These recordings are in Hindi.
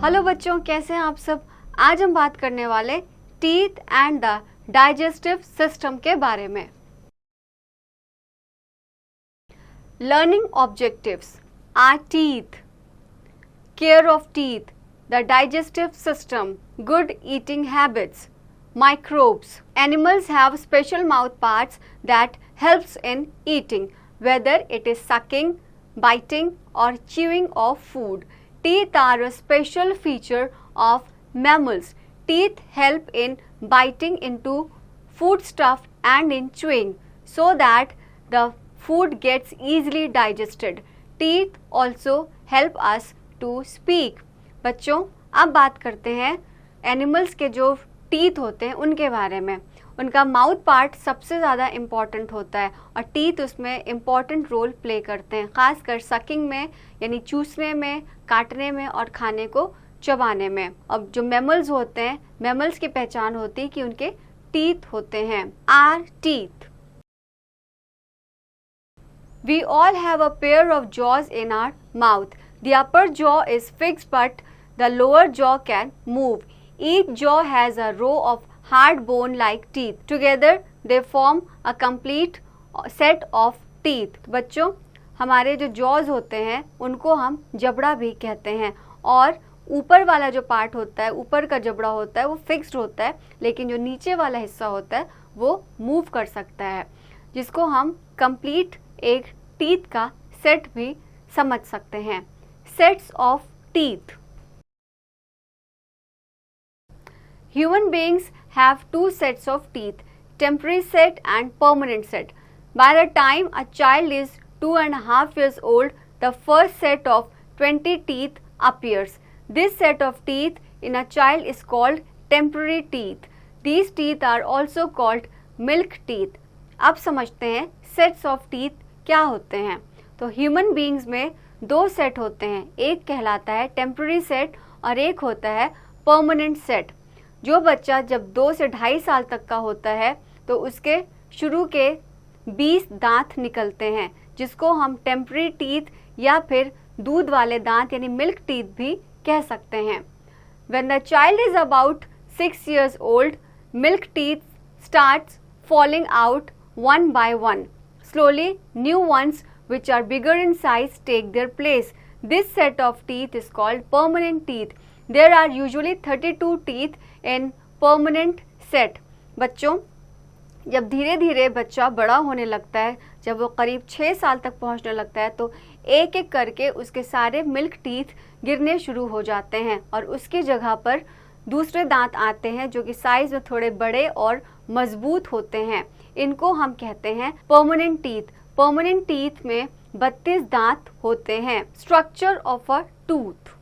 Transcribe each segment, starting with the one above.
हेलो बच्चों, कैसे हैं आप सब। आज हम बात करने वाले teeth and the digestive system के बारे में। Learning objectives are teeth, care of teeth, the digestive system, good eating habits, microbes. Animals have special mouth parts that helps in eating, whether it is sucking, biting or chewing of food. Teeth are a special feature of mammals. Teeth help in biting into foodstuff and in chewing so that the food gets easily digested. Teeth also help us to speak. बच्चों, अब बात करते हैं एनिमल्स के जो टीथ होते हैं उनके बारे में। उनका माउथ पार्ट सबसे ज़्यादा इम्पॉर्टेंट होता है और टीथ उसमें इम्पॉर्टेंट रोल प्ले करते हैं, ख़ासकर सकिंग में यानी चूसने में, काटने में और खाने को चबाने में। अब जो मैमल्स होते हैं, मैमल्स की पहचान होती है कि उनके टीथ होते हैं। Are teeth. We all have a pair of jaws in our mouth. The upper jaw is fixed but the lower jaw can move. Each jaw has a row of hard bone-like teeth. Together they form a complete set of teeth. बच्चों, हमारे जो jaws होते हैं उनको हम जबड़ा भी कहते हैं और ऊपर वाला जो पार्ट होता है, ऊपर का जबड़ा होता है वो फिक्स्ड होता है, लेकिन जो नीचे वाला हिस्सा होता है वो मूव कर सकता है, जिसको हम कंप्लीट एक टीथ का सेट भी समझ सकते हैं। Sets of teeth. Human beings have two sets of teeth, temporary set and permanent set. By the time a child is 2.5 years old, the first set of 20 teeth appears. This set of teeth in a child is called temporary teeth. These teeth are also called milk teeth. अब समझते हैं sets of teeth क्या होते हैं। तो ह्यूमन बींग्स में दो सेट होते हैं, एक कहलाता है टेम्पररी सेट और एक होता है परमानेंट सेट। जो बच्चा जब 2 से 2.5 साल तक का होता है तो उसके शुरू के 20 दांत निकलते हैं, जिसको हम टेम्पररी टीथ या फिर दूध वाले दांत यानी मिल्क टीथ भी कह सकते हैं। When the child is about 6 years old, milk teeth starts falling out one by one. Slowly, new ones which are bigger in size take their place. This set of teeth is called permanent teeth. There are usually 32 teeth in permanent set. बच्चों, जब धीरे धीरे बच्चा बड़ा होने लगता है, जब वो करीब 6 साल तक पहुंचने लगता है तो एक एक करके उसके सारे मिल्क टीथ गिरने शुरू हो जाते हैं और उसकी जगह पर दूसरे दांत आते हैं जो कि साइज में थोड़े बड़े और मजबूत होते हैं। इनको हम कहते हैं परमानेंट टीथ। परमानेंट टीथ में 32 दांत होते हैं। Structure of a tooth.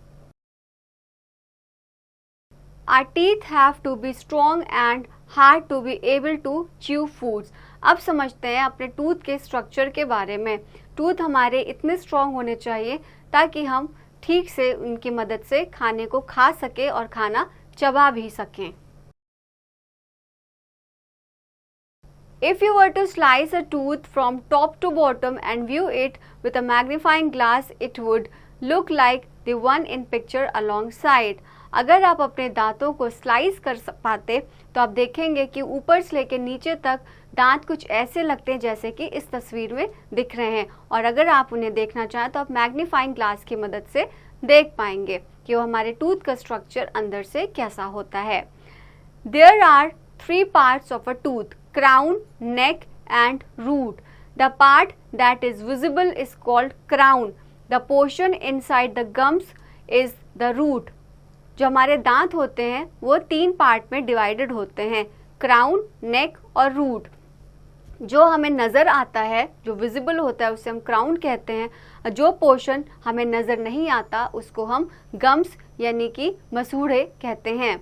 Our teeth have to be strong and hard to be able to chew foods. अब समझते हैं अपने टूथ के स्ट्रक्चर के बारे में। टूथ हमारे इतने स्ट्रॉन्ग होने चाहिए ताकि हम ठीक से उनकी मदद से खाने को खा सके और खाना चबा भी सकें। If you were to slice a tooth from top to bottom and view it with a magnifying glass, it would look like the one in picture alongside. अगर आप अपने दांतों को स्लाइस कर पाते तो आप देखेंगे कि ऊपर से लेकर नीचे तक दांत कुछ ऐसे लगते हैं जैसे कि इस तस्वीर में दिख रहे हैं, और अगर आप उन्हें देखना चाहें तो आप मैग्नीफाइंग ग्लास की मदद से देख पाएंगे कि वो हमारे टूथ का स्ट्रक्चर अंदर से कैसा होता है। There are 3 parts of a tooth: crown, neck and root. The part that is visible is called crown. The portion inside the gums is the root. जो हमारे दांत होते हैं वो 3 पार्ट में डिवाइडेड होते हैं, क्राउन, नेक और रूट। जो हमें नज़र आता है, जो विजिबल होता है, उसे हम क्राउन कहते हैं। जो पोर्शन हमें नज़र नहीं आता उसको हम गम्स यानी कि मसूड़े कहते हैं।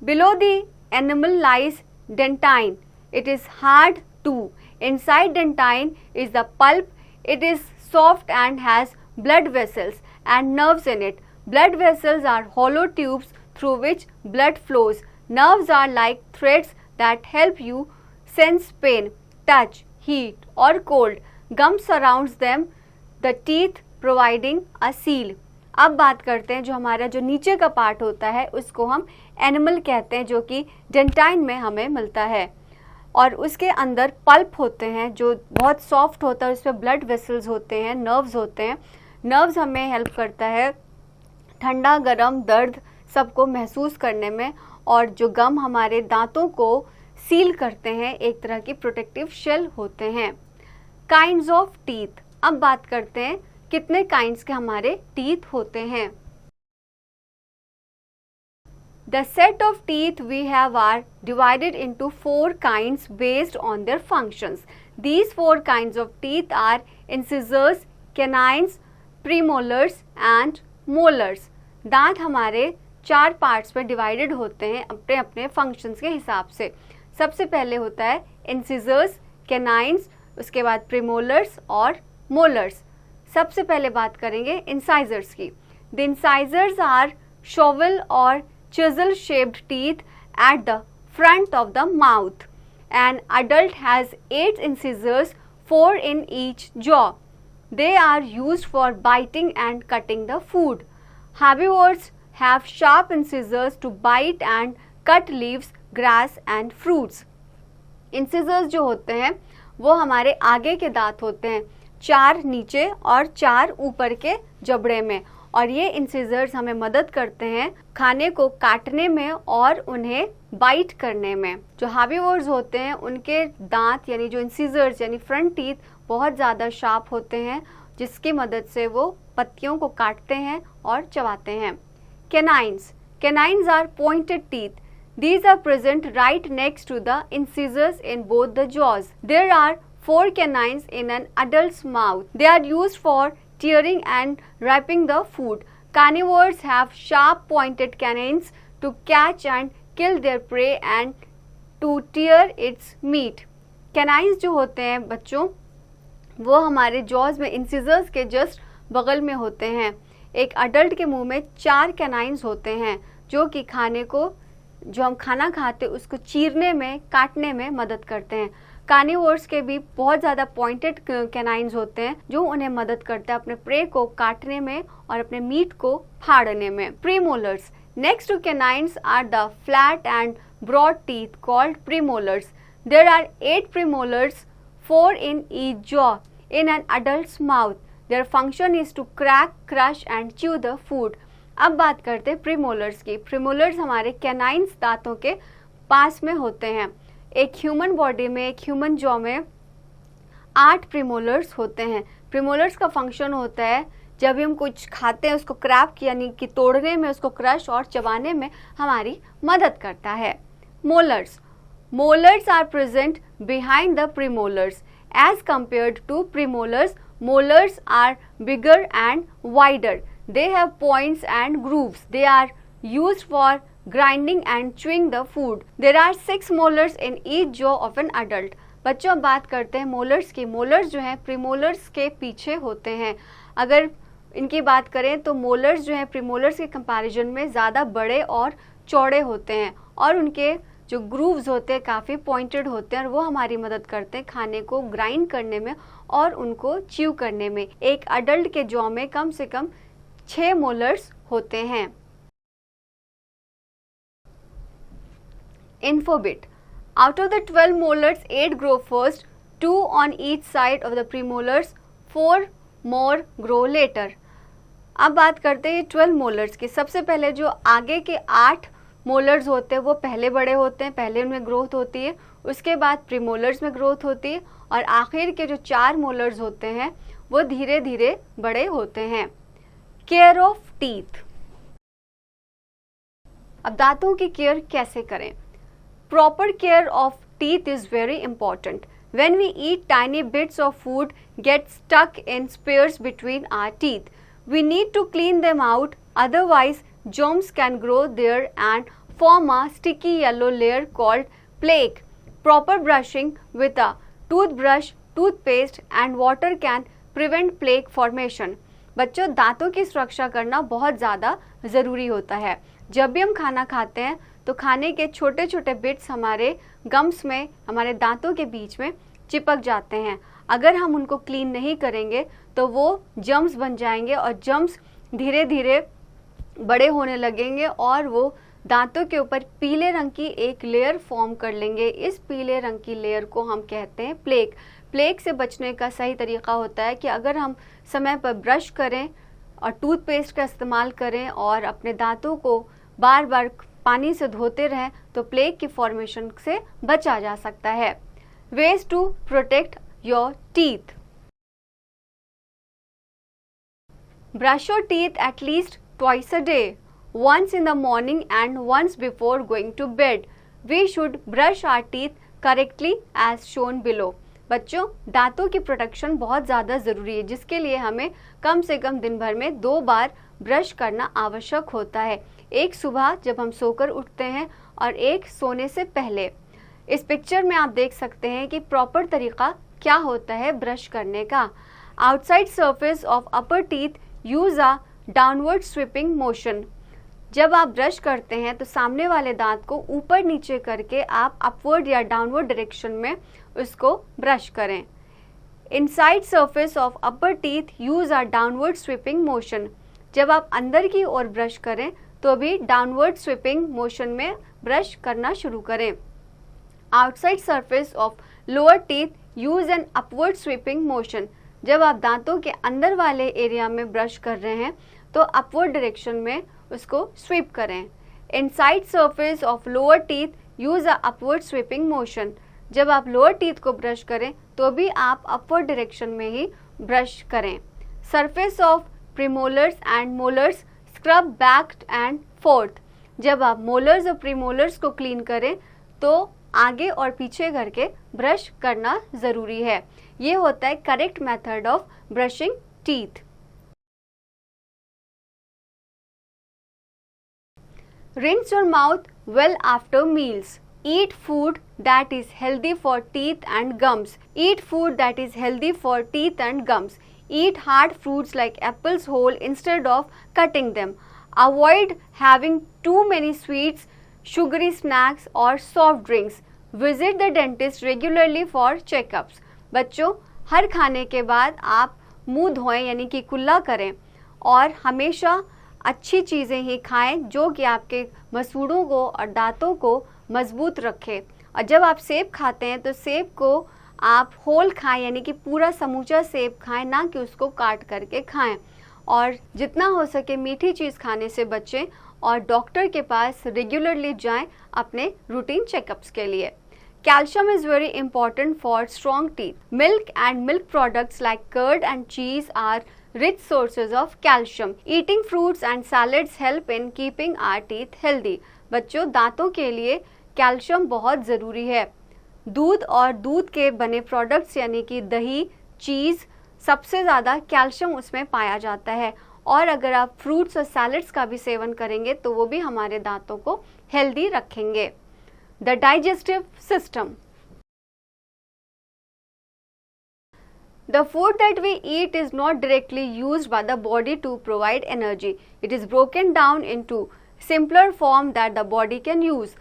Below the enamel lies dentine. It is hard too. Inside dentine is the pulp. It is soft and has blood vessels and nerves in it. Blood vessels are hollow tubes through which blood flows. Nerves are like threads that help you sense pain, touch, heat or cold. Gum surrounds them, the teeth providing a seal. अब बात करते हैं जो हमारा जो नीचे का पार्ट होता है उसको हम एनिमल कहते हैं, जो कि डेंटाइन में हमें मिलता है। और उसके अंदर पल्प होते हैं जो बहुत सॉफ्ट होता है, उसमें ब्लड वेसल्स होते हैं, नर्व्स होते हैं। नर्व्स हमें हेल्प करता है ठंडा गरम दर्द सबको महसूस करने में, और जो गम हमारे दांतों को सील करते हैं, एक तरह की प्रोटेक्टिव शेल होते हैं। काइंड्स ऑफ टीथ, अब बात करते हैं कितने काइंड्स के हमारे टीथ होते हैं। The set of teeth we have are divided into 4 kinds based on their functions. These 4 kinds of teeth are incisors, canines, premolars and molars. दांत हमारे 4 पार्ट्स में डिवाइडेड होते हैं अपने अपने फंक्शंस के हिसाब से। सबसे पहले होता है इंसिजर्स, कैनाइन्स, उसके बाद प्रीमोलर्स और मोलर्स। सबसे पहले बात करेंगे इंसाइजर्स की। The incisors are shovel or chisel shaped teeth at the front of the mouth. An adult has 8 incisors, 4 in each jaw. They are used for biting and cutting the food. Herbivores have sharp incisors to bite and cut leaves, grass and fruits. Incisors जो होते हैं वो हमारे आगे के दांत होते हैं, 4 नीचे और 4 ऊपर के जबड़े में, और ये इंसिजर्स हमें मदद करते हैं खाने को काटने में और उन्हें बाइट करने में। जो हार्बिवोर्स होते हैं उनके दांत यानी जो इंसिजर्स यानी फ्रंट टीथ बहुत ज़्यादा शार्प होते हैं, जिसकी मदद से वो पत्तियों को काटते हैं और चबाते हैं। Canines are pointed teeth. These are present right next to the incisors in both the jaws. There are 4 canines in an adult's mouth. They are used for tearing and ripping the food. Carnivores have sharp pointed canines to catch and kill their prey and to tear its meat. Canines जो होते हैं बच्चों वो हमारे जॉज में इंसिजर्स के जस्ट बगल में होते हैं। एक अडल्ट के मुंह में 4 कैनाइन्स होते हैं जो कि खाने को जो हम खाना खाते हैं उसको चीरने में काटने में मदद करते हैं। कार्निवोर्स के भी बहुत ज़्यादा पॉइंटेड कैनाइन्स होते हैं जो उन्हें मदद करते हैं अपने प्रे को काटने में और अपने मीट को फाड़ने में। Premolars next to canines are the flat and broad teeth called premolars. There are 8 प्रीमोलर्स, 4 in each jaw in an adult's mouth. Their function is to crack, crush and chew the food. अब बात करते हैं प्रीमोलर्स की। प्रीमोलर्स हमारे कैनाइन्स दांतों के पास में होते हैं। एक ह्यूमन बॉडी में, एक ह्यूमन जॉ में 8 प्रीमोलर्स होते हैं। प्रीमोलर्स का फंक्शन होता है जब हम कुछ खाते हैं उसको क्रैक यानी कि तोड़ने में, उसको क्रश और चबाने में हमारी मदद करता है। Molars are present behind the premolars as compared to premolars. Molars are bigger and wider. They have points and grooves. They are used for grinding and chewing the food. There are 6 molars in each jaw of an adult. बच्चों बात करते हैं मोलर्स की। मोलर्स जो हैं प्रीमोलर्स के पीछे होते हैं। अगर इनकी बात करें तो मोलर्स जो हैं प्रीमोलर्स के कंपैरिजन में ज़्यादा बड़े और चौड़े होते हैं और उनके जो ग्रूव्स होते हैं काफ़ी पॉइंटेड होते हैं और वो हमारी मदद करते हैं खाने को ग्राइंड करने में और उनको च्यू करने में। एक अडल्ट के जॉ में कम से कम 6 मोलर्स होते हैं। इन्फोबिट out of the 12 molars 8 grow first, 2 on each side of the premolars, 4 more grow later. अब बात करते हैं 12 molars की। सबसे पहले जो आगे के 8 मोलर्स होते हैं वो पहले बड़े होते हैं, पहले उनमें ग्रोथ होती है, उसके बाद प्रीमोलर्स में ग्रोथ होती है और आखिर के जो 4 मोलर्स होते हैं वो धीरे धीरे बड़े होते हैं। Care of teeth. अब दांतों की केयर कैसे करें? Proper care of teeth is very important. When we eat, tiny bits of food get stuck in spares between our teeth. We need to clean them out, otherwise germs can grow there and form a sticky yellow layer called plaque. Proper brushing with a toothbrush, toothpaste and water can prevent plaque formation. बच्चों दांतों की सुरक्षा करना बहुत ज़्यादा ज़रूरी होता है। जब भी हम खाना खाते हैं तो खाने के छोटे छोटे बिट्स हमारे गम्स में, हमारे दांतों के बीच में चिपक जाते हैं। अगर हम उनको क्लीन नहीं करेंगे तो वो जम्स बन जाएंगे और जम्स धीरे धीरे बड़े होने लगेंगे और वो दांतों के ऊपर पीले रंग की एक लेयर फॉर्म कर लेंगे। इस पीले रंग की लेयर को हम कहते हैं प्लेक। प्लेक से बचने का सही तरीका होता है कि अगर हम समय पर ब्रश करें और टूथपेस्ट का इस्तेमाल करें और अपने दांतों को बार बार पानी से धोते रहें तो प्लेक की फॉर्मेशन से बचा जा सकता है। Ways to protect your teeth. Brush your teeth at least twice a day, once in the morning and once before going to bed. We should brush our teeth correctly as shown below. बच्चों, दांतों की प्रोटेक्शन बहुत ज़्यादा ज़रूरी है, जिसके लिए हमें कम से कम दिन भर में 2 बार ब्रश करना आवश्यक होता है। एक सुबह जब हम सोकर उठते हैं और एक सोने से पहले। इस पिक्चर में आप देख सकते हैं कि प्रॉपर तरीका क्या होता है ब्रश करने का। Outside surface of upper teeth use a downward sweeping motion. जब आप ब्रश करते हैं तो सामने वाले दांत को ऊपर नीचे करके आप अपवर्ड या डाउनवर्ड डायरेक्शन में उसको ब्रश करें। Inside surface of upper teeth use a downward sweeping motion. जब आप अंदर की ओर ब्रश करें तो भी डाउनवर्ड स्वीपिंग मोशन में ब्रश करना शुरू करें। Outside surface of lower teeth use an upward sweeping motion. जब आप दांतों के अंदर वाले एरिया में ब्रश कर रहे हैं तो अपवर्ड डायरेक्शन में उसको स्वीप करें। Inside surface of lower teeth use a upward sweeping motion. जब आप लोअर टीथ को ब्रश करें तो भी आप अपवर्ड डायरेक्शन में ही ब्रश करें। Surface of premolars and molars scrub back and fourth. जब आप मोलर्स और प्रीमोलर्स को क्लीन करें तो आगे और पीछे करके ब्रश करना ज़रूरी है। ये होता है correct method of brushing teeth. Rinse your mouth well after meals. Eat food that is healthy for teeth and gums. Eat food that is healthy for teeth and gums. Eat hard fruits like apples whole instead of cutting them. Avoid having too many sweets, sugary snacks or soft drinks. Visit the dentist regularly for checkups. बच्चों, हर खाने के बाद आप मुंह धोएं यानी कि कुल्ला करें और हमेशा अच्छी चीज़ें ही खाएं जो कि आपके मसूड़ों को और दांतों को मजबूत रखे। और जब आप सेब खाते हैं तो सेब को आप होल खाएं यानी कि पूरा समूचा सेब खाएं, ना कि उसको काट करके खाएं। और जितना हो सके मीठी चीज़ खाने से बचें और डॉक्टर के पास रेगुलरली जाएं अपने रूटीन चेकअप्स के लिए। Calcium is very important for strong teeth. Milk and milk products like curd and cheese are rich sources of calcium. Eating fruits and salads help in keeping our teeth healthy. बच्चों, दांतों के लिए कैल्शियम बहुत ज़रूरी है। दूध और दूध के बने प्रोडक्ट्स यानी कि दही, चीज़, सबसे ज़्यादा कैल्शियम उसमें पाया जाता है। और अगर आप फ्रूट्स और सैलड्स का भी सेवन करेंगे तो वो भी हमारे दांतों को हेल्दी रखेंगे। The digestive system. The food that we eat is not directly used by the body to provide energy. It is broken down into simpler form that the body can use.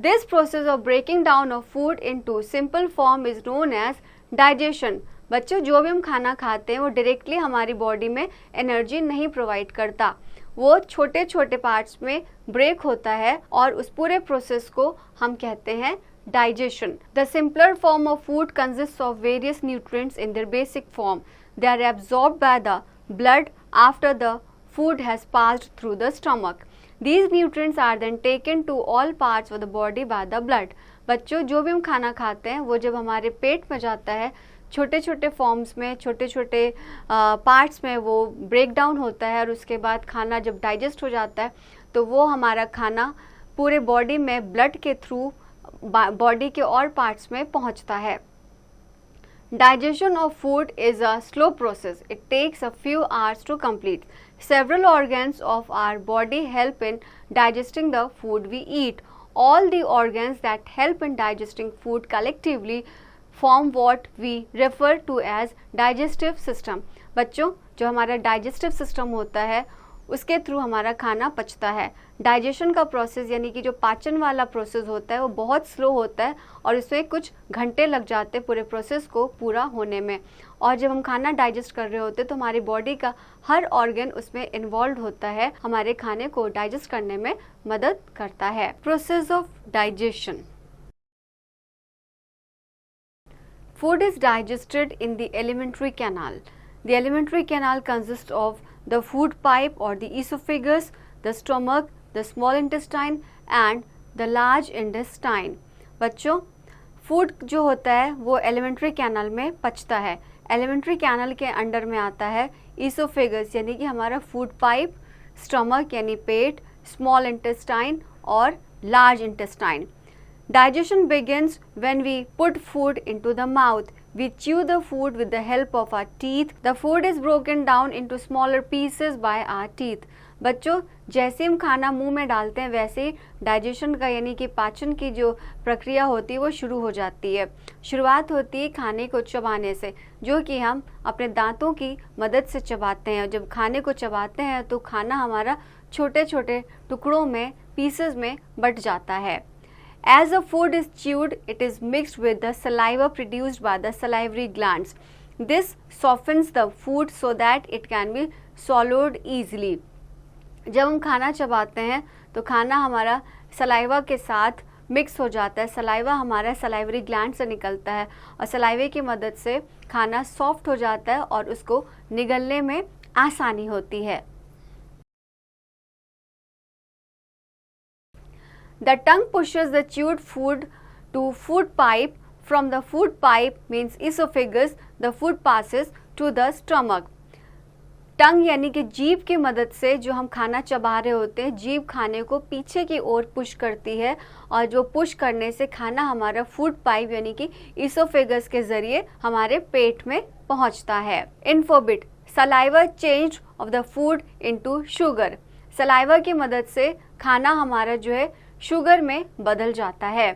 This process of breaking down of food into simple form is known as digestion. बच्चों, जो भी हम खाना खाते हैं वो डायरेक्टली हमारी बॉडी में एनर्जी नहीं प्रोवाइड करता, वो छोटे छोटे पार्ट्स में ब्रेक होता है और उस पूरे प्रोसेस को हम कहते हैं digestion. The simpler form of food consist of various nutrients in their basic form. They are absorbed by the blood after the food has passed through the stomach. These nutrients are then taken to all parts of the body by the blood. बच्चों, जो भी हम खाना खाते हैं वो जब हमारे पेट में जाता है छोटे छोटे फॉर्म्स में, छोटे छोटे पार्ट्स में वो ब्रेक डाउन होता है और उसके बाद खाना जब डाइजेस्ट हो जाता है तो वो हमारा खाना पूरे बॉडी में ब्लड के थ्रू बॉडी के और पार्ट्स में पहुंचता है। Digestion of food is a slow process. It takes a few hours to complete. Several organs of our body help in digesting the food we eat. All the organs that help in digesting food collectively form what we refer to as digestive system. बच्चों, जो हमारा digestive system होता है उसके थ्रू हमारा खाना पचता है। डाइजेशन का प्रोसेस यानी कि जो पाचन वाला प्रोसेस होता है वो बहुत स्लो होता है और इसमें कुछ घंटे लग जाते हैं पूरे प्रोसेस को पूरा होने में। और जब हम खाना डाइजेस्ट कर रहे होते हैं तो हमारी बॉडी का हर ऑर्गन उसमें इन्वॉल्व होता है, हमारे खाने को डाइजेस्ट करने में मदद करता है। Process of digestion. Food is digested in the alimentary canal. The alimentary canal consists of the food pipe or the esophagus, the stomach, the small intestine and the large intestine. बच्चों, फूड जो होता है वो एलिमेंट्री कैनल में पचता है। एलिमेंट्री कैनल के अंडर में आता है ईसोफेगस यानी कि हमारा फूड पाइप, स्टमक यानी पेट, स्मॉल इंटेस्टाइन और large intestine. Digestion begins when we put food into the mouth. We chew the food with the help of our teeth. The food is broken down into smaller pieces by our teeth. बच्चों, जैसे हम खाना मुंह में डालते हैं वैसे ही डाइजेशन का यानी कि पाचन की जो प्रक्रिया होती है वो शुरू हो जाती है। शुरुआत होती है खाने को चबाने से, जो कि हम अपने दांतों की मदद से चबाते हैं। जब खाने को चबाते हैं तो खाना हमारा छोटे छोटे टुकड़ों में, पीसेस में बट जाता है। As the food is chewed, it is mixed with the saliva produced by the salivary glands. This softens the food so that it can be swallowed easily. जब हम खाना चबाते हैं तो खाना हमारा सलाइवा के साथ मिक्स हो जाता है। सलाइवा हमारा सलाइवरी ग्लैंड से निकलता है और सलाइवे की मदद से खाना सॉफ्ट हो जाता है और उसको निगलने में आसानी होती है। The tongue pushes the chewed food to food pipe. From the food pipe means esophagus, the food passes to the stomach. टंग यानी कि जीभ की मदद से जो हम खाना चबा रहे होते हैं, जीभ खाने को पीछे की ओर पुश करती है और जो पुश करने से खाना हमारा फूड पाइप यानी कि इसोफेगस के जरिए हमारे पेट में पहुंचता है। Infobit, saliva change of the food into sugar. Saliva की मदद से खाना हमारा जो है शुगर में बदल जाता है।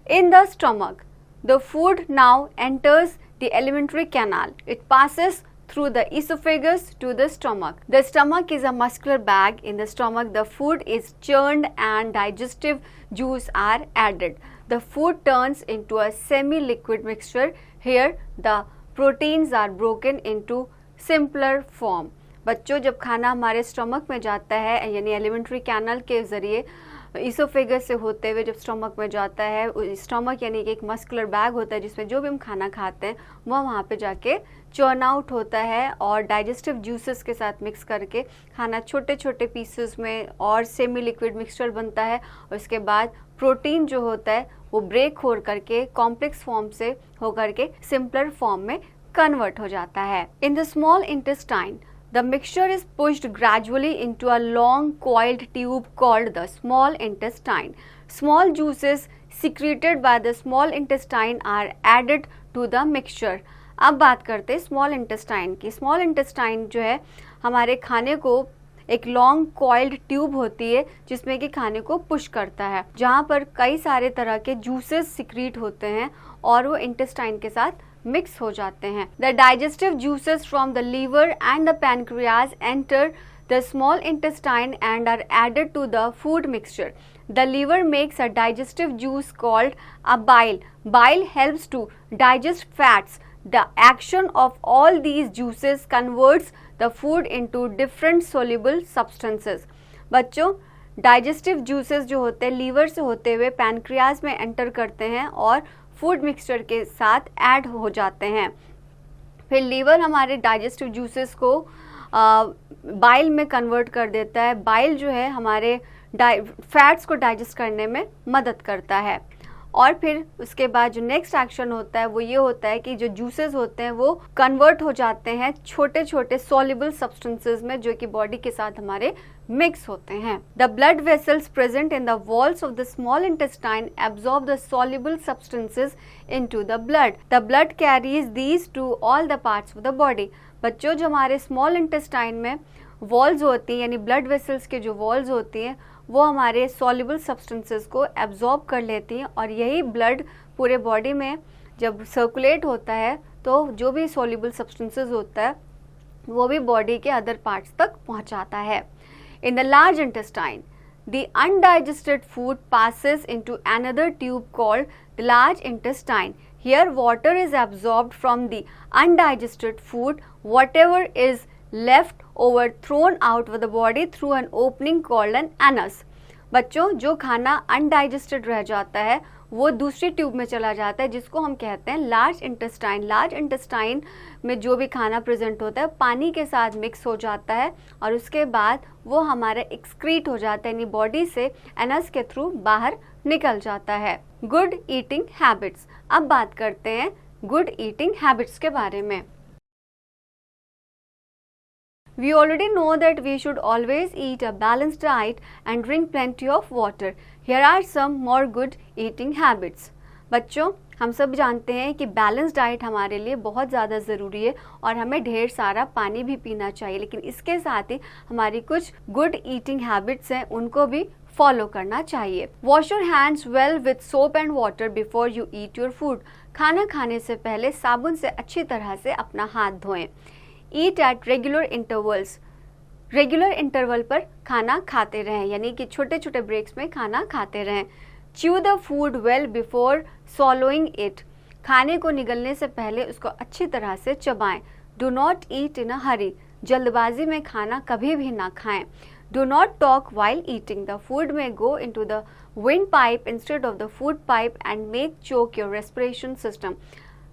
In the stomach, the food now enters the alimentary canal. It passes through the esophagus to the stomach. The stomach is a muscular bag. In the stomach, the food is churned and digestive juice are added. The food turns into a semi-liquid mixture. Here, the proteins are broken into simpler form. बच्चों, जब खाना हमारे स्टमक में जाता है यानी एलिमेंट्री कैनल के ज़रिए इसोफेगस से होते हुए जब स्टमक में जाता है, स्टमक यानी कि एक मस्कुलर बैग होता है जिसमें जो भी हम खाना खाते हैं वह वहाँ पे जाके चर्न आउट होता है और डाइजेस्टिव जूसेस के साथ मिक्स करके खाना छोटे छोटे पीसेस में और सेमी लिक्विड मिक्सचर बनता है। और उसके बाद प्रोटीन जो होता है वो ब्रेक हो करके कॉम्प्लेक्स फॉर्म से होकर के सिंपलर फॉर्म में कन्वर्ट हो जाता है। In the small intestine, the mixture is pushed gradually into a long coiled tube called the small intestine. Small juices secreted by the small intestine are added to the mixture. अब बात करते हैं स्मॉल इंटेस्टाइन की। स्मॉल इंटेस्टाइन जो है हमारे खाने को एक लॉन्ग कॉइल्ड ट्यूब होती है जिसमें कि खाने को पुश करता है, जहाँ पर कई सारे तरह के जूसेस सिक्रीट होते हैं और वो इंटेस्टाइन के साथ मिक्स हो जाते हैं। The digestive juices from the liver and the pancreas enter the small intestine and are added to the food mixture. The liver makes a digestive juice called a bile. Bile helps to digest fats. The action of all these juices converts the food into different soluble substances. बच्चों, डाइजेस्टिव जूसेस जो होते हैं लीवर से होते हुए पैनक्रियाज में एंटर करते हैं और फूड मिक्सचर के साथ ऐड हो जाते हैं। फिर लीवर हमारे डाइजेस्टिव जूसेस को बाइल में कन्वर्ट कर देता है। बाइल जो है हमारे फैट्स को डाइजेस्ट करने में मदद करता है। और फिर उसके बाद जो नेक्स्ट एक्शन होता है वो ये होता है कि जो जूसेस होते हैं वो कन्वर्ट हो जाते हैं छोटे छोटे सॉल्युबल सब्सटेंसेस में, जो कि बॉडी के साथ हमारे मिक्स होते हैं. The blood vessels present in the walls of the small intestine absorb the soluble substances into the blood. The blood carries these two all the parts of the body. बच्चों, जो हमारे स्मॉल इंटेस्टाइन में वॉल्स होती हैं यानी ब्लड वेसल्स के जो वॉल्स होती हैं वो हमारे सॉल्युबल सब्सटेंसेस को एब्जॉर्ब कर लेती हैं और यही ब्लड पूरे बॉडी में जब सर्कुलेट होता है तो जो भी सॉल्युबल सब्सटेंसेस होता है वो भी बॉडी के अदर पार्ट्स तक पहुंचाता है. In the large intestine, the undigested food passes into another tube called the large intestine. Here water is absorbed from the undigested food. Whatever is left over thrown out of the body through an opening called an anus. बच्चों, जो खाना अनडाइजेस्टेड रह जाता है वो दूसरी ट्यूब में चला जाता है जिसको हम कहते हैं लार्ज इंटेस्टाइन. लार्ज इंटेस्टाइन में जो भी खाना प्रेजेंट होता है पानी के साथ मिक्स हो जाता है और उसके बाद वो हमारा एक्सक्रीट हो जाता है, यानी बॉडी से एनस के थ्रू बाहर निकल जाता है. Good eating habits. अब बात करते हैं गुड ईटिंग हैबिट्स के बारे में. We already know that we should always eat a balanced diet and drink plenty of water. Here are some more good eating habits. बच्चों, हम सब जानते हैं कि बैलेंस डाइट हमारे लिए बहुत ज़्यादा ज़रूरी है और हमें ढेर सारा पानी भी पीना चाहिए, लेकिन इसके साथ ही हमारी कुछ गुड ईटिंग हैबिट्स हैं उनको भी फॉलो करना चाहिए. Wash your hands well with soap and water before you eat your food. खाना खाने से पहले साबुन से अच्छी तरह से अपना हाथ धोएं. Eat at regular intervals. Regular interval पर खाना खाते रहें, यानी कि छोटे छोटे ब्रेक्स में खाना खाते रहें. Chew the food well before swallowing it. खाने को निगलने से पहले उसको अच्छी तरह से चबाएं. डू नॉट ईट इन अ हरी. जल्दबाजी में खाना कभी भी ना खाएं. Do not talk while eating. The food may go into the wind pipe instead of the food pipe and make choke your respiration system.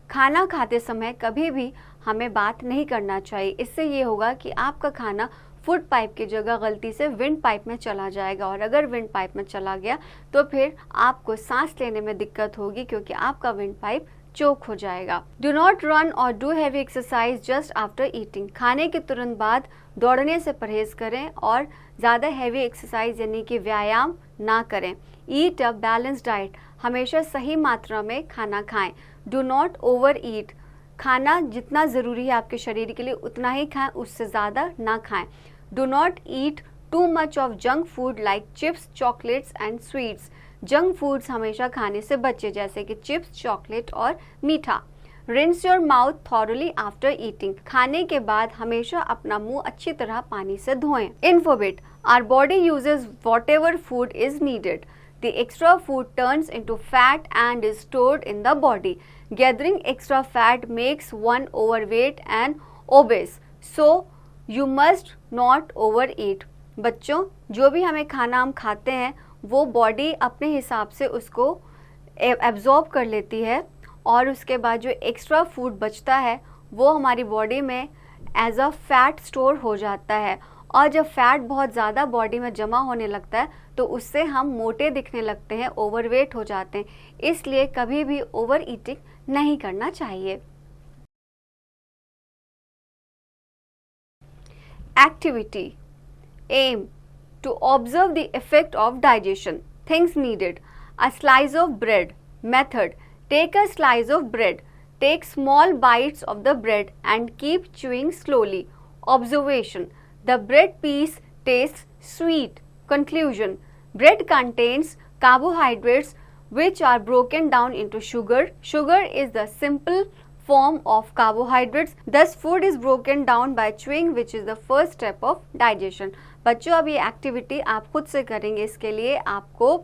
खाना खाते समय कभी भी हमें बात नहीं करना चाहिए. इससे ये होगा कि आपका खाना फूड पाइप की जगह गलती से विंड पाइप में चला जाएगा और अगर विंड पाइप में चला गया तो फिर आपको सांस लेने में दिक्कत होगी क्योंकि आपका विंड पाइप चोक हो जाएगा. डू नॉट रन और do heavy exercise just after eating. खाने के तुरंत बाद दौड़ने से परहेज करें और ज़्यादा हैवी एक्सरसाइज यानी कि व्यायाम ना करें. ईट अ बैलेंस डाइट. हमेशा सही मात्रा में खाना खाएं. डू नॉट ओवर ईट. खाना जितना ज़रूरी है आपके शरीर के लिए उतना ही खाएं, उससे ज़्यादा ना खाएं. Do not eat too much of junk food like chips, chocolates and sweets. Junk foods हमेशा खाने से बचें, जैसे कि चिप्स, चॉकलेट और मीठा. Rinse your mouth thoroughly after eating. खाने के बाद हमेशा अपना मुंह अच्छी तरह पानी से धोएं. Infobit. Our body uses whatever food is needed. The extra food turns into fat and is stored in the body. Gathering extra fat makes one overweight and obese. So you must not overeat. बच्चों, जो भी हमें खाना हम खाते हैं वो बॉडी अपने हिसाब से उसको एब्जॉर्ब कर लेती है और उसके बाद जो एक्स्ट्रा फूड बचता है वो हमारी बॉडी में एज अ फैट स्टोर हो जाता है. और जब फैट बहुत ज़्यादा बॉडी में जमा होने लगता है तो उससे हम मोटे दिखने लगते हैं, ओवरवेट हो जाते हैं. इसलिए कभी भी ओवर ईटिंग नहीं करना चाहिए. Activity. Aim to observe the effect of digestion. Things needed. A slice of bread. Method. Take a slice of bread. Take small bites of the bread and keep chewing slowly. Observation. The bread piece tastes sweet. Conclusion. Bread contains carbohydrates which are broken down into sugar. Sugar is the simple form of carbohydrates. Thus food is broken down by chewing, which is the first step of digestion. बच्चों, अब ये एक्टिविटी आप खुद से करेंगे. इसके लिए आपको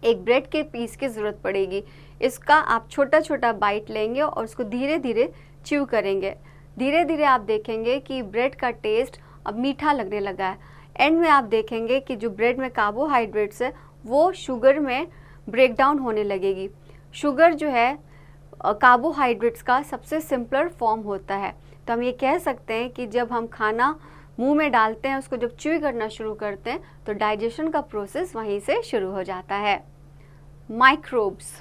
एक ब्रेड के पीस की ज़रूरत पड़ेगी. इसका आप छोटा छोटा बाइट लेंगे और उसको धीरे धीरे च्यू करेंगे. धीरे धीरे आप देखेंगे कि ब्रेड का टेस्ट अब मीठा लगने लगा है. एंड में आप देखेंगे कि जो ब्रेड में कार्बोहाइड्रेट्स है वो शुगर में ब्रेक डाउन होने लगेगी. शुगर जो है कार्बोहाइड्रेट्स का सबसे सिंपलर फॉर्म होता है. तो हम ये कह सकते हैं कि जब हम खाना मुंह में डालते हैं, उसको जब च्यू करना शुरू करते हैं तो डाइजेशन का प्रोसेस वहीं से शुरू हो जाता है. Microbes.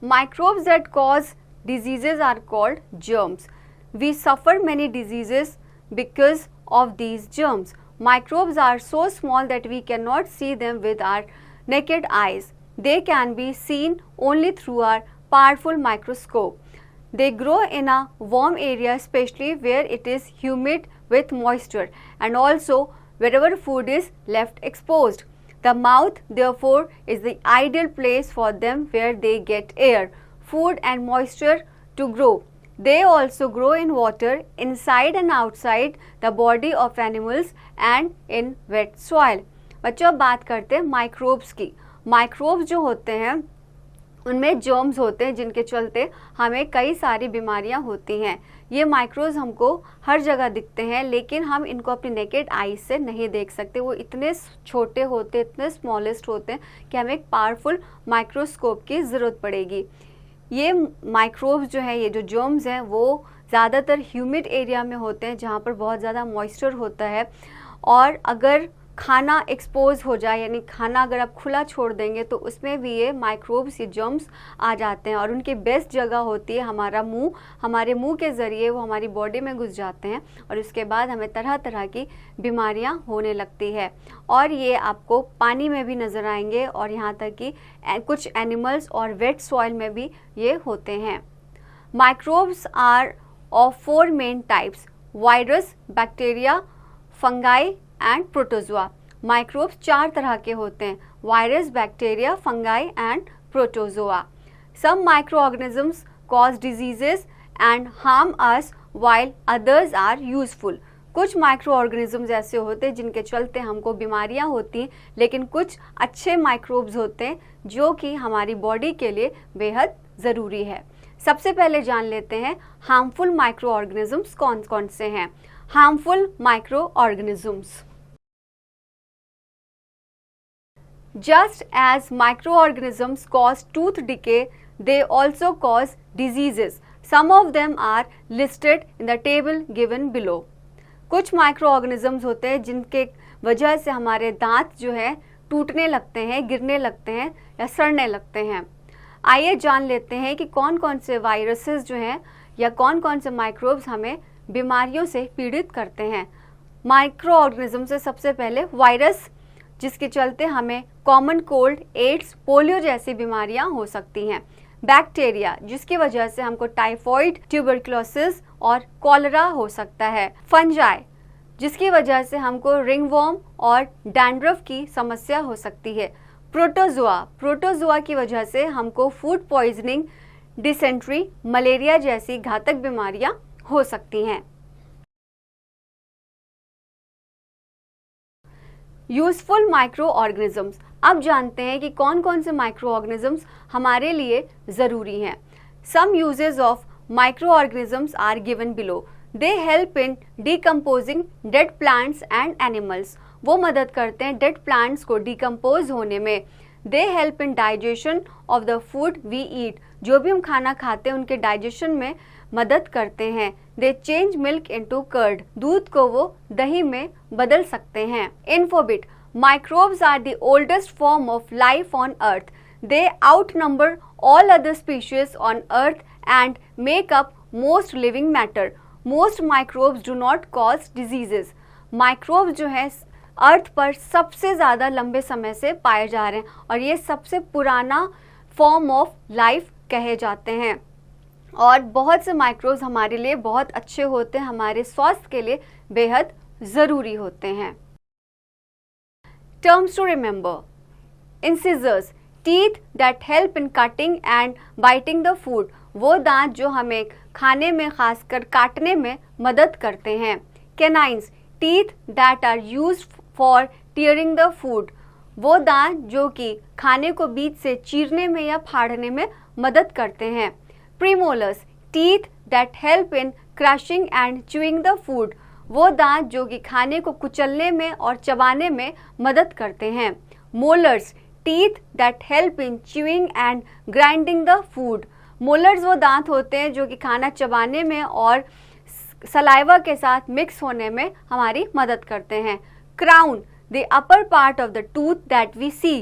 Microbes that cause diseases are called germs. We suffer many diseases because of these germs. Microbes are so small that we cannot see them with our naked eyes. They can be seen only through our powerful microscope. They grow in a warm area, especially where it is humid with moisture, and also wherever food is left exposed. The mouth, therefore, is the ideal place for them where they get air, food and moisture to grow. They also grow in water, inside and outside the body of animals and in wet soil. बच्चों अब बात करते हैं माइक्रोब्स की। माइक्रोब्स जो होते हैं उनमें जर्म्स होते हैं जिनके चलते हमें कई सारी बीमारियां होती हैं। ये माइक्रोब्स हमको हर जगह दिखते हैं, लेकिन हम इनको अपनी नेकेड आई से नहीं देख सकते। वो इतने छोटे होते, इतने स्मॉलेस्ट होते हैं कि हमें एक पावरफुल माइक्रोस्कोप की ज़रूरत पड़ेगी। ये माइक्रोब्स जो है, ये जो जर्म्स हैं, वो ज़्यादातर ह्यूमिड एरिया में होते हैं जहाँ पर बहुत ज़्यादा मॉइस्चर होता है। और अगर खाना एक्सपोज हो जाए, यानी खाना अगर आप खुला छोड़ देंगे तो उसमें भी ये माइक्रोब्स, ये जर्म्स आ जाते हैं। और उनकी बेस्ट जगह होती है हमारा मुंह। हमारे मुंह के ज़रिए वो हमारी बॉडी में घुस जाते हैं और उसके बाद हमें तरह तरह की बीमारियां होने लगती है। और ये आपको पानी में भी नज़र आएंगे और यहाँ तक कि कुछ एनिमल्स और वेट सॉइल में भी ये होते हैं। Microbes are of 4 main types: virus, bacteria, fungi and protozoa. Microbes 4 तरह के होते हैं: virus, bacteria, fungi and protozoa. Some micro organisms cause diseases and harm us while others are useful. कुछ माइक्रो ऑर्गेनिजम्स ऐसे होते हैं जिनके चलते हमको बीमारियां होती हैं, लेकिन कुछ अच्छे माइक्रोब्स होते हैं जो कि हमारी बॉडी के लिए बेहद ज़रूरी है। सबसे पहले जान लेते हैं हार्मफुल माइक्रो ऑर्गेनिजम्स कौन कौन से हैं। Harmful micro organisms: Just as microorganisms cause tooth decay, they also cause diseases. Some of them are listed in the table given below. कुछ माइक्रोऑर्गेनिजम्स होते हैं जिनके वजह से हमारे दांत जो है टूटने लगते हैं, गिरने लगते हैं या सड़ने लगते हैं। आइए जान लेते हैं कि कौन कौन से वायरसेस जो हैं या कौन कौन से माइक्रोब्स हमें बीमारियों से पीड़ित करते हैं। माइक्रोऑर्गेनिज्म से सबसे पहले वायरस, जिसके चलते हमें कॉमन कोल्ड, एड्स, पोलियो जैसी बीमारियां हो सकती हैं। बैक्टीरिया, जिसकी वजह से हमको टाइफॉइड, ट्यूबरक्लोसिस और कॉलरा हो सकता है। फंजाई, जिसकी वजह से हमको रिंगवॉर्म और डैंड्रफ की समस्या हो सकती है। प्रोटोजोआ, प्रोटोजोआ की वजह से हमको फूड पॉइजनिंग, डिसेंट्री, मलेरिया जैसी घातक बीमारियां हो सकती हैं। Useful micro organisms. अब जानते हैं कि कौन कौन से माइक्रो ऑर्गेनिजम्स हमारे लिए ज़रूरी हैं। Some uses of micro organisms are given below. They help in decomposing dead plants and animals. वो मदद करते हैं डेड प्लांट्स को डिकम्पोज होने में। They help in digestion of the food we eat. जो भी हम खाना खाते हैं उनके डाइजेशन में मदद करते हैं। They change milk into curd. दूध को वो दही में बदल सकते हैं। इन्फोबिट, microbes are the oldest form of life on earth. They outnumber all other species on earth and make up most living matter. Most microbes do not cause diseases. Microbes जो है अर्थ पर सबसे ज़्यादा लंबे समय से पाए जा रहे हैं और ये सबसे पुराना फॉर्म ऑफ लाइफ कहे जाते हैं। और बहुत से माइक्रोब्स हमारे लिए बहुत अच्छे होते हैं, हमारे स्वास्थ्य के लिए बेहद ज़रूरी होते हैं। Terms to remember: incisors, teeth that help in cutting and biting the food. वो दांत जो हमें खाने में खासकर काटने में मदद करते हैं। Canines, teeth that are used for tearing the food. वो दांत जो कि खाने को बीच से चीरने में या फाड़ने में मदद करते हैं। Premolars, teeth that help in crushing and chewing the food. वो दांत जो कि खाने को कुचलने में और चबाने में मदद करते हैं। Molars, teeth that help in chewing and grinding the food. Molars वो दांत होते हैं जो कि खाना चबाने में और सलाइवा के साथ मिक्स होने में हमारी मदद करते हैं। Crown, the upper part of the tooth that we see.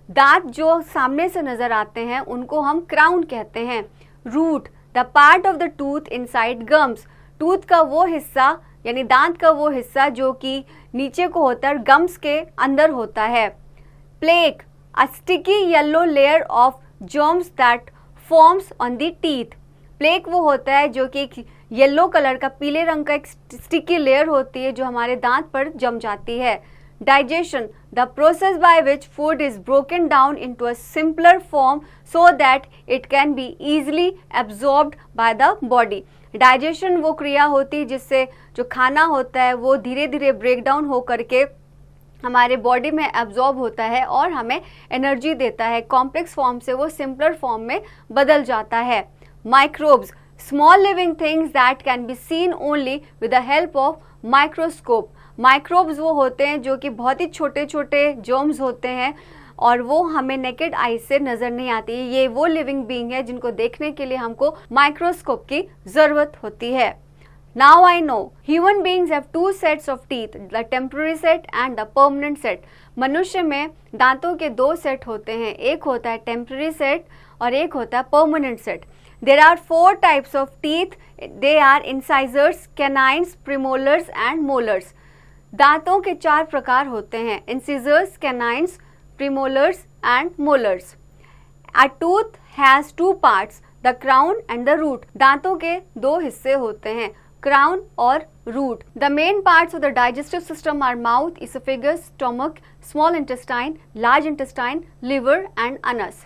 दांत जो सामने से नजर आते हैं उनको हम क्राउन कहते हैं। Root, the part of the tooth inside gums. Tooth का वो हिस्सा यानी दांत का वो हिस्सा जो कि नीचे को होता है, गम्स के अंदर होता है। Plaque, a sticky yellow layer of germs that forms on the teeth. Plaque वो होता है जो कि येलो कलर का, पीले रंग का एक स्टिकी लेयर होती है जो हमारे दांत पर जम जाती है। Digestion, the process by which food is broken down into a simpler form so that it can be easily absorbed by the body. Digestion वो क्रिया होती है जिससे जो खाना होता है वो धीरे धीरे ब्रेक डाउन हो करके हमारे बॉडी में एब्जॉर्ब होता है और हमें एनर्जी देता है। कॉम्प्लेक्स फॉर्म से वो सिंपलर फॉर्म में बदल जाता है। Microbes, small living things that can be seen only with the help of microscope. Microbes वो होते हैं जो कि बहुत ही छोटे छोटे जर्म्स होते हैं और वो हमें नेकेड आई से नजर नहीं आती। ये वो लिविंग बीइंग है जिनको देखने के लिए हमको माइक्रोस्कोप की जरूरत होती है। Now I know human beings have two sets of teeth, the temporary set and the permanent set. मनुष्य में दांतों के दो सेट होते हैं, एक होता है टेम्पररी सेट और एक होता है permanent set. There are four types of teeth. They are incisors, canines, premolars and molars. दांतों के चार प्रकार होते हैं, incisors, canines, premolars and molars. A tooth has two parts, the crown and the root. दांतों के दो हिस्से होते हैं, crown और root. The main parts of the digestive system are mouth, esophagus, stomach, small intestine, large intestine, liver and anus.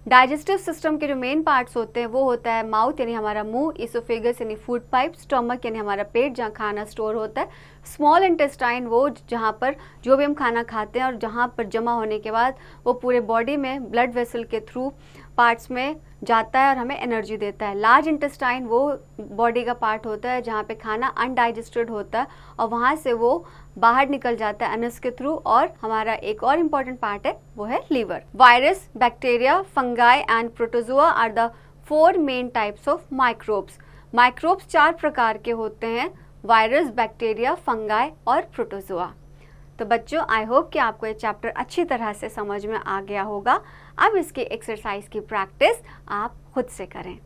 Digestive system के जो मेन पार्ट्स होते हैं वो होता है माउथ यानी हमारा मुंह, इसोफेगस यानी फूड पाइप, स्टमक यानी हमारा पेट जहाँ खाना स्टोर होता है, स्मॉल इंटेस्टाइन वो जहाँ पर जो भी हम खाना खाते हैं और जहाँ पर जमा होने के बाद वो पूरे बॉडी में ब्लड वेसल के थ्रू पार्ट्स में जाता है और हमें एनर्जी देता है। लार्ज इंटेस्टाइन वो बॉडी का पार्ट होता है जहाँ पे खाना अनडाइजेस्टेड होता है और वहाँ से वो बाहर निकल जाता है एनस के थ्रू। और हमारा एक और इम्पॉर्टेंट पार्ट है वो है liver. Virus, bacteria, fungi and protozoa are the four main types of microbes. Microbes चार प्रकार के होते हैं, वायरस, बैक्टीरिया, फंगाई और प्रोटोजोआ। तो बच्चों, आई होप कि आपको ये चैप्टर अच्छी तरह से समझ में आ गया होगा। अब इसकी एक्सरसाइज की प्रैक्टिस आप खुद से करें।